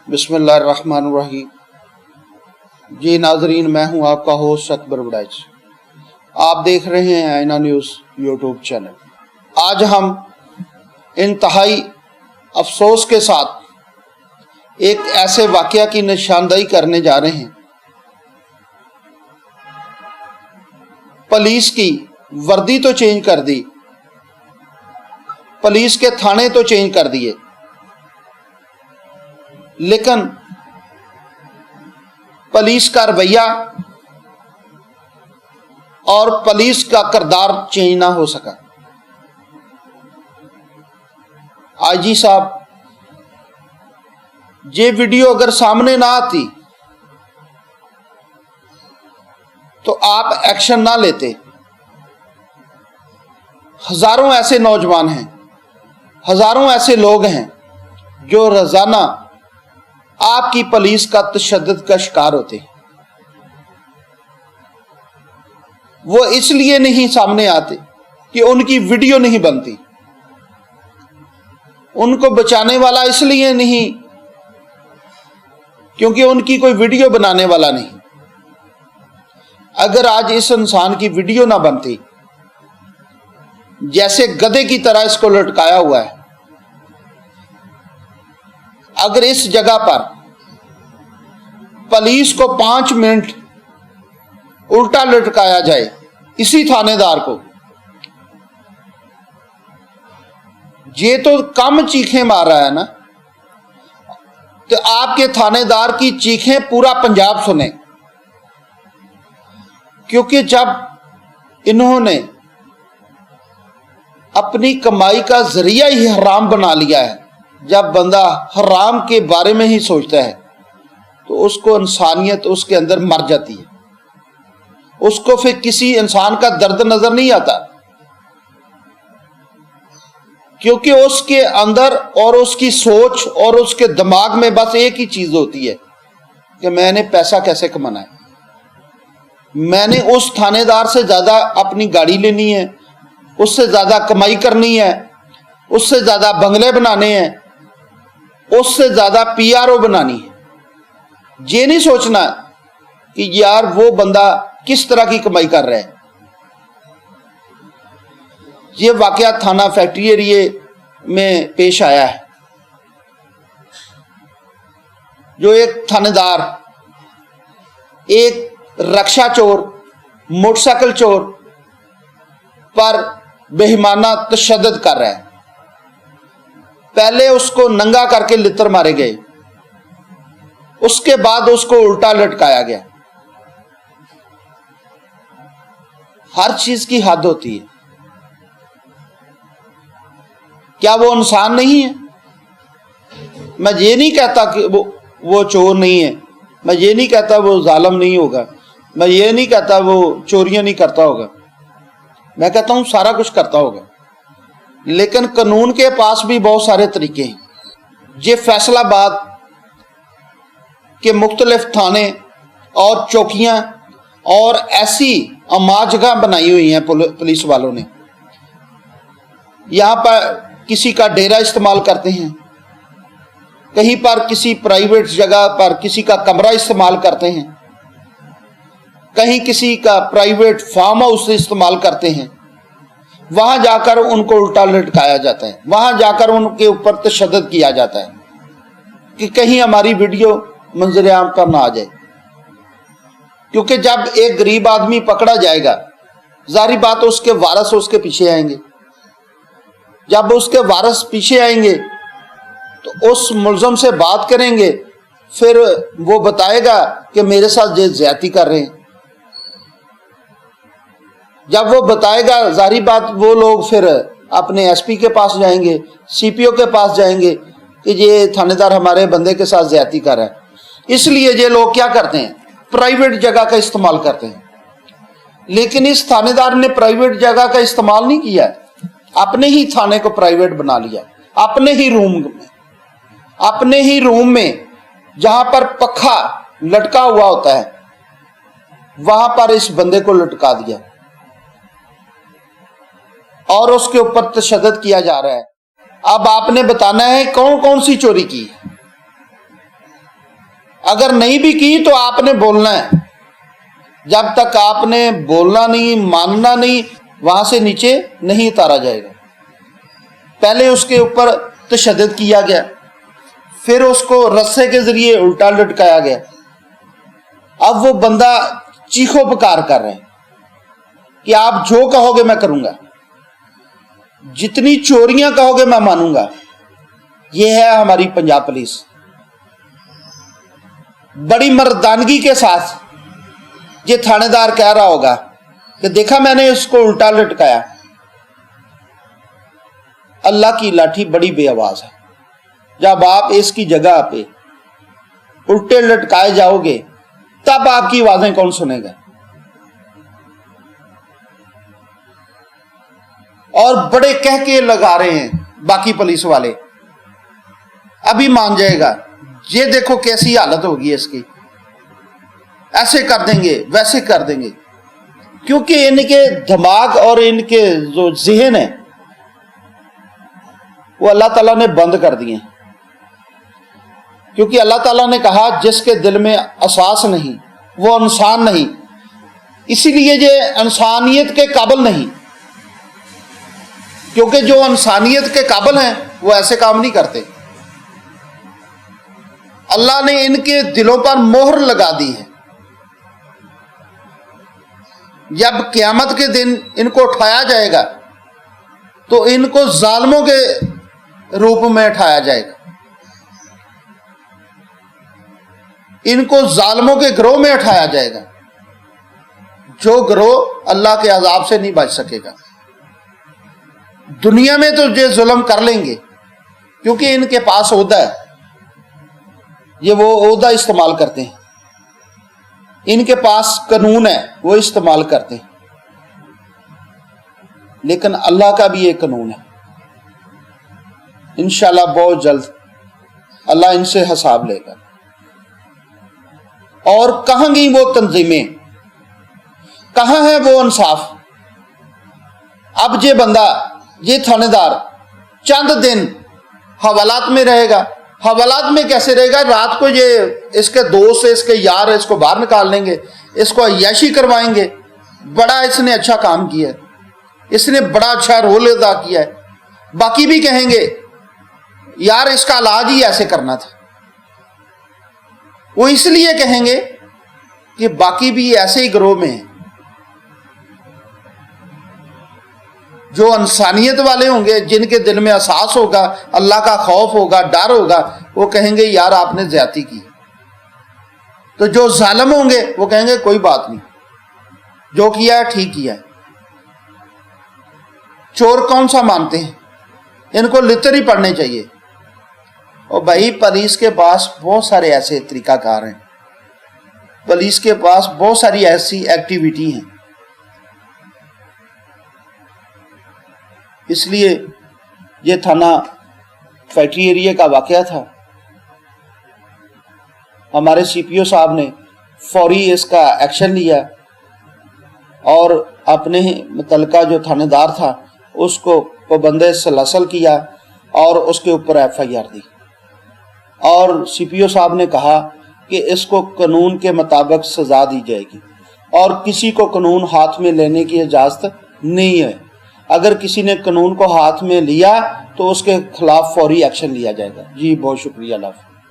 بسم اللہ الرحمن الرحیم۔ جی ناظرین، میں ہوں آپ کا ہوسٹ اکبر بڑائچ۔ آپ دیکھ رہے ہیں آئینہ نیوز یوٹیوب چینل۔ آج ہم انتہائی افسوس کے ساتھ ایک ایسے واقعہ کی نشاندہی کرنے جا رہے ہیں۔ پولیس کی وردی تو چینج کر دی، پولیس کے تھانے تو چینج کر دیے، لیکن پولیس کا رویہ اور پولیس کا کردار چینج نہ ہو سکا۔ آئی جی صاحب، یہ ویڈیو اگر سامنے نہ آتی تو آپ ایکشن نہ لیتے۔ ہزاروں ایسے نوجوان ہیں، ہزاروں ایسے لوگ ہیں جو روزانہ آپ کی پولیس کا تشدد کا شکار ہوتے ہیں۔ وہ اس لیے نہیں سامنے آتے کہ ان کی ویڈیو نہیں بنتی، ان کو بچانے والا اس لیے نہیں کیونکہ ان کی کوئی ویڈیو بنانے والا نہیں۔ اگر آج اس انسان کی ویڈیو نہ بنتی، جیسے گدھے کی طرح اس کو لٹکایا ہوا ہے، اگر اس جگہ پر پولیس کو 5 منٹ الٹا لٹکایا جائے، اسی تھانے دار کو، یہ تو کم چیخیں مار رہا ہے نا، تو آپ کے تھانے دار کی چیخیں پورا پنجاب سنے۔ کیونکہ جب انہوں نے اپنی کمائی کا ذریعہ ہی حرام بنا لیا ہے، جب بندہ حرام کے بارے میں ہی سوچتا ہے تو اس کو انسانیت اس کے اندر مر جاتی ہے، اس کو پھر کسی انسان کا درد نظر نہیں آتا، کیونکہ اس کے اندر اور اس کی سوچ اور اس کے دماغ میں بس ایک ہی چیز ہوتی ہے کہ میں نے پیسہ کیسے کمانا ہے، میں نے اس تھانے دار سے زیادہ اپنی گاڑی لینی ہے، اس سے زیادہ کمائی کرنی ہے، اس سے زیادہ بنگلے بنانے ہیں، اس سے زیادہ PRO بنانی ہے۔ یہ نہیں سوچنا کہ یار وہ بندہ کس طرح کی کمائی کر رہا ہے۔ یہ واقعہ تھانہ فیکٹری ایریے میں پیش آیا ہے، جو ایک تھانے دار ایک رکشہ چور، موٹر سائیکل چور پر بےایمانہ تشدد کر رہا ہے۔ پہلے اس کو ننگا کر کے لتر مارے گئے، اس کے بعد اس کو الٹا لٹکایا گیا۔ ہر چیز کی حد ہوتی ہے۔ کیا وہ انسان نہیں ہے؟ میں یہ نہیں کہتا کہ وہ چور نہیں ہے، میں یہ نہیں کہتا وہ ظالم نہیں ہوگا، میں یہ نہیں کہتا وہ چوریاں نہیں کرتا ہوگا، میں کہتا ہوں سارا کچھ کرتا ہوگا، لیکن قانون کے پاس بھی بہت سارے طریقے ہیں۔ یہ فیصل آباد کے مختلف تھانے اور چوکیاں اور ایسی اما جگہ بنائی ہوئی ہیں پولیس والوں نے، یہاں پر کسی کا ڈیرا استعمال کرتے ہیں، کہیں پر کسی پرائیویٹ جگہ پر کسی کا کمرہ استعمال کرتے ہیں، کہیں کسی کا پرائیویٹ فارم ہاؤس استعمال کرتے ہیں، وہاں جا کر ان کو الٹا لٹکایا جاتا ہے، وہاں جا کر ان کے اوپر تشدد کیا جاتا ہے کہ کہیں ہماری ویڈیو منظر عام پر نہ آ جائے۔ کیونکہ جب ایک غریب آدمی پکڑا جائے گا، ظاہری بات اس کے وارث اس کے پیچھے آئیں گے۔ جب اس کے وارث پیچھے آئیں گے تو اس ملزم سے بات کریں گے، پھر وہ بتائے گا کہ میرے ساتھ یہ زیادتی کر رہے ہیں۔ جب وہ بتائے گا، ظاہری بات وہ لوگ پھر اپنے SP کے پاس جائیں گے، CPO کے پاس جائیں گے کہ یہ تھانے دار ہمارے بندے کے ساتھ زیادتی کر رہا ہے۔ اس لیے یہ لوگ کیا کرتے ہیں؟ پرائیویٹ جگہ کا استعمال کرتے ہیں۔ لیکن اس تھانے دار نے پرائیویٹ جگہ کا استعمال نہیں کیا، اپنے ہی تھانے کو پرائیویٹ بنا لیا، اپنے ہی روم میں جہاں پر پکھا لٹکا ہوا ہوتا ہے وہاں پر اس بندے کو لٹکا دیا اور اس کے اوپر تشدد کیا جا رہا ہے۔ اب آپ نے بتانا ہے کون کون سی چوری کی، اگر نہیں بھی کی تو آپ نے بولنا ہے. جب تک آپ نے بولنا نہیں، ماننا نہیں، وہاں سے نیچے نہیں اتارا جائے گا. پہلے اس کے اوپر تشدد کیا گیا، پھر اس کو رسے کے ذریعے الٹا لٹکایا گیا. اب وہ بندہ چیخو پکار کر رہے ہیں کہ آپ جو کہو گے میں کروں گا، جتنی چوریاں کہو گے میں مانوں گا. یہ ہے ہماری پنجاب پولیس. بڑی مردانگی کے ساتھ یہ تھانے دار کہہ رہا ہوگا کہ دیکھا میں نے اس کو الٹا لٹکایا. اللہ کی لاٹھی بڑی بے آواز ہے. جب آپ اس کی جگہ پہ الٹے لٹکائے جاؤ گے تب آپ کی آوازیں کون سنے گا؟ اور بڑے کہہ کے لگا رہے ہیں باقی پولیس والے، ابھی مان جائے گا، یہ دیکھو کیسی حالت ہوگی اس کی، ایسے کر دیں گے ویسے کر دیں گے. کیونکہ ان کے دماغ اور ان کے جو ذہن ہے وہ اللہ تعالیٰ نے بند کر دیے. کیونکہ اللہ تعالیٰ نے کہا جس کے دل میں احساس نہیں وہ انسان نہیں، اسی لیے یہ انسانیت کے قابل نہیں. کیونکہ جو انسانیت کے قابل ہیں وہ ایسے کام نہیں کرتے. اللہ نے ان کے دلوں پر مہر لگا دی ہے. جب قیامت کے دن ان کو اٹھایا جائے گا تو ان کو ظالموں کے روپ میں اٹھایا جائے گا. ان کو ظالموں کے گروہ میں اٹھایا جائے گا، جو گروہ اللہ کے عذاب سے نہیں بچ سکے گا. دنیا میں تو یہ ظلم کر لیں گے کیونکہ ان کے پاس عہدہ ہے، یہ وہ عہدہ استعمال کرتے ہیں. ان کے پاس قانون ہے وہ استعمال کرتے ہیں. لیکن اللہ کا بھی ایک قانون ہے. انشاءاللہ بہت جلد اللہ ان سے حساب لے گا. اور کہاں گئی وہ تنظیمیں، کہاں ہے وہ انصاف؟ اب یہ بندہ، یہ تھانے دار چند دن حوالات میں رہے گا. حوالات میں کیسے رہے گا؟ رات کو یہ اس کے دوست، اس کے یار اس کو باہر نکال لیں گے، اس کو عیاشی کروائیں گے. بڑا اس نے اچھا کام کیا ہے، اس نے بڑا اچھا رول ادا کیا ہے. باقی بھی کہیں گے یار اس کا علاج ہی ایسے کرنا تھا. وہ اس لیے کہیں گے کہ باقی بھی ایسے ہی گروہ میں ہیں. جو انسانیت والے ہوں گے، جن کے دل میں احساس ہوگا، اللہ کا خوف ہوگا، ڈر ہوگا، وہ کہیں گے یار آپ نے زیادتی کی. تو جو ظالم ہوں گے وہ کہیں گے کوئی بات نہیں، جو کیا ہے ٹھیک کیا ہے. چور کون سا مانتے ہیں؟ ان کو لتر ہی پڑھنے چاہیے. اور بھائی پولیس کے پاس بہت سارے ایسے طریقہ کار ہیں، پولیس کے پاس بہت ساری ایسی ایکٹیویٹی ہیں. اس لیے یہ تھانہ فیکٹری ایریا کا واقعہ تھا. ہمارے سی پی او صاحب نے فوری اس کا ایکشن لیا اور اپنے متعلقہ جو تھانے دار تھا اس کو پابند سلاسل کیا اور اس کے اوپر ایف آئی آر دی. اور سی پی او صاحب نے کہا کہ اس کو قانون کے مطابق سزا دی جائے گی اور کسی کو قانون ہاتھ میں لینے کی اجازت نہیں ہے. اگر کسی نے قانون کو ہاتھ میں لیا تو اس کے خلاف فوری ایکشن لیا جائے گا. جی بہت شکریہ. اللہ حافظ.